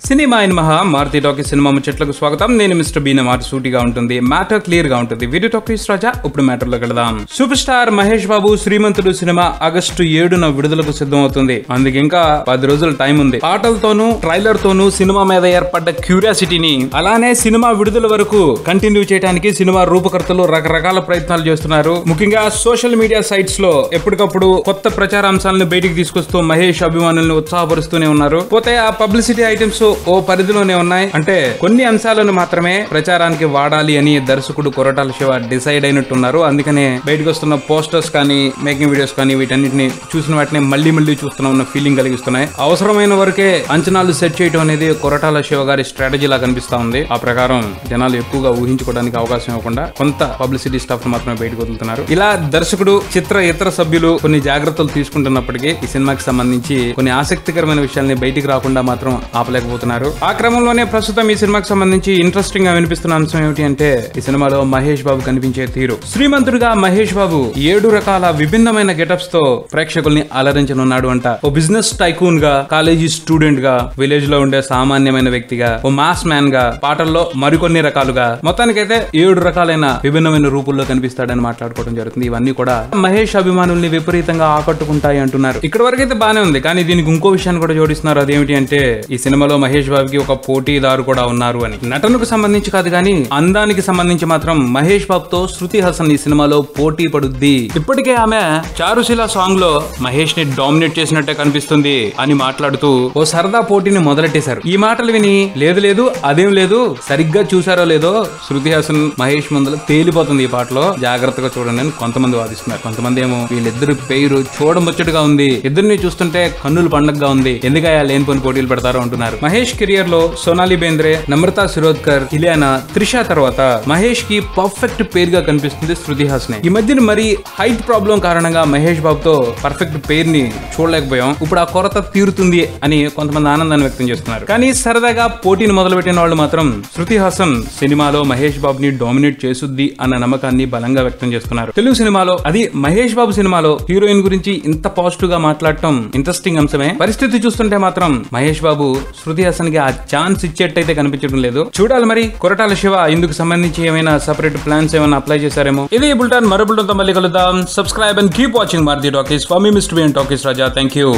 Cinema in మహా Maruti talkies cinema ముచ్చట్లకు స్వాగతం. నేను మిస్టర్ బీన. మాట సూటిగా ఉంటుంది, మ్యాటర్ క్లియర్ గా ఉంటుంది. వీడియో టాకీస్ రాజా. ఇప్పుడు మ్యాటర్ లోకి వెళదాం. సూపర్ స్టార్ మహేష్ బాబు శ్రీమంతుడు సినిమా ఆగస్టు 7న విడుదలకు సిద్ధం అవుతుంది. అందుకు ఇంకా 10 రోజుల టైం ఉంది. పాటలతోనూ ట్రైలర్ తోనూ సినిమా మీద ఏర్పడ్డ క్యూరియాసిటీని అలానే సినిమా విడుదల వరకు కంటిన్యూ చేయడానికి సినిమా రూపకర్తలు రకరకాల ప్రయత్నాలు చేస్తున్నారు. ముఖ్యంగా సోషల్ మీడియా సైట్స్ లో ఎప్పటికప్పుడు కొత్త ప్రచారాంశాలను బయటికి తీసుకొస్తూ మహేష్ అభిమానులను ఉత్సాహపరుస్తూనే ఉన్నారు. పోతే ఆ పబ్లిసిటీ ఐటమ్స్ ఓ పరిధిలోనే ఉన్నాయి. అంటే కొన్ని అంశాలను మాత్రమే ప్రచారానికి వాడాలి అని దర్శకుడు కొరటాల శివ డిసైడ్ అయినట్టున్నారు. అందుకనే బయటకు వస్తున్న పోస్టర్స్ కానీ మేకింగ్ వీడియోస్ కానీ వీటన్నిటిని చూసిన వాటిని మళ్ళీ చూస్తున్న ఫీలింగ్ కలిగిస్తున్నాయి. అవసరమైన వరకే అంచనాలు సెట్ చేయడం అనేది కొరటాల శివ గారి స్ట్రాటజీ లా కనిపిస్తా ఉంది. ఆ ప్రకారం జనాలు ఎక్కువగా ఊహించుకోవడానికి అవకాశం ఇవ్వకుండా కొంత పబ్లిసిటీ స్టఫ్ మాత్రమే బయటకు వదులుతున్నారు. ఇలా దర్శకుడు ఇతర సభ్యులు కొన్ని జాగ్రత్తలు తీసుకుంటున్నప్పటికీ ఈ సినిమాకి సంబంధించి కొన్ని ఆసక్తికరమైన విషయాల్ని బయటికి రాకుండా మాత్రం ఆపలేకపోతున్నారు. ఆ క్రమంలోనే ప్రస్తుతం ఈ సినిమాకి సంబంధించి ఇంట్రెస్టింగ్ గా వినిపిస్తున్న అంశం ఏమిటి అంటే ఈ సినిమాలో మహేష్ బాబు కనిపించే తీరు. శ్రీమంతుడిగా మహేష్ బాబు 7 రకాల విభిన్నమైన గెటప్స్ తో ప్రేక్షకుల్ని అలరించనున్నాడు అంట. ఓ బిజినెస్ టైకూన్ గా, కాలేజీ స్టూడెంట్ గా, విలేజ్ లో ఉండే సామాన్యమైన వ్యక్తిగా, ఓ మాస్ మ్యాన్ గా, పాటల్లో మరికొన్ని రకాలుగా, మొత్తానికైతే 7 రకాలైన విభిన్నమైన రూపుల్లో కనిపిస్తాడని మాట్లాడుకోవడం జరుగుతుంది. ఇవన్నీ కూడా మహేష్ అభిమానుల్ని విపరీతంగా ఆకట్టుకుంటాయి అంటున్నారు. ఇక్కడ వరకు అయితే బానే ఉంది, కానీ దీనికి ఇంకో విషయాన్ని కూడా జోడిస్తున్నారు. అదేమిటి అంటే ఈ సినిమాలో మహేష్ బాబుకి ఒక పోటీదారు కూడా ఉన్నారు అని. నటనకు సంబంధించి కాదు కానీ అందానికి సంబంధించి మాత్రం మహేష్ బాబుతో శృతి హాసన్ ఈ సినిమాలో పోటీ పడుద్ది. ఇప్పటికే ఆమె చారుశీల సాంగ్ లో మహేష్ ని డామినేట్ చేసినట్టే కనిపిస్తుంది అని మాట్లాడుతూ ఓ సరదా పోటీని మొదలెట్టేశారు. ఈ మాటలు విని లేదు అదేం లేదు, సరిగ్గా చూసారో లేదో శృతి హాసన్ మహేష్ ముందర తేలిపోతుంది ఈ పాటలో, జాగ్రత్తగా చూడండి అని కొంతమంది వాదిస్తున్నారు. కొంతమంది ఏమో వీళ్ళిద్దరు పేరు చూడముచ్చటగా ఉంది, ఇద్దరిని చూస్తుంటే కన్నులు పండగగా ఉంది, ఎందుకయ్యా లేనిపోని పోటీలు పెడతారో అంటున్నారు. మహేష్ కెరియర్ లో సోనాలి బేంద్రే, నమ్రతా శిరోద్కర్, ఇలియానా, త్రిష తర్వాత మహేష్ కి పర్ఫెక్ట్ పేరుగా కనిపిస్తుంది శృతి హాసన్. ఈ మధ్యన మరి హైట్ ప్రాబ్లం కారణంగా మహేష్ బాబుతో పర్ఫెక్ట్ పేరుని చూడలేకపోయాం. ఇప్పుడు ఆ కొరత తీరుతుంది అని కొంతమంది ఆనందాన్ని వ్యక్తం చేస్తున్నారు. కానీ సరదాగా పోటీని మొదలుపెట్టిన వాళ్ళు మాత్రం శృతి హాసన్ సినిమాలో మహేష్ బాబుని డామినేట్ చేసుద్ది అన్న నమ్మకాన్ని బలంగా వ్యక్తం చేస్తున్నారు. తెలుగు సినిమాలో, అది మహేష్ బాబు సినిమాలో హీరోయిన్ గురించి ఇంత పాజిటివ్ గా మాట్లాడటం ఇంట్రెస్టింగ్ అంశమే. పరిస్థితి చూస్తుంటే మాత్రం మహేష్ బాబు శృతి హాసన్ కి ఆ ఛాన్స్ ఇచ్చేట్టయితే కనిపించడం లేదు. చూడాలి మరి కొరటాల శివ ఇందుకు సంబంధించి ఏమైనా సెపరేట్ ప్లాన్స్ ఏమైనా అప్లై చేశారేమో. ఇది బుల్టన్, మరో బుల్టన్ తో మళ్ళీ కలుద్దాం. Subscribe and keep watching Maruti Talkies. For మీ mister Bean Talkies Raja. Thank you.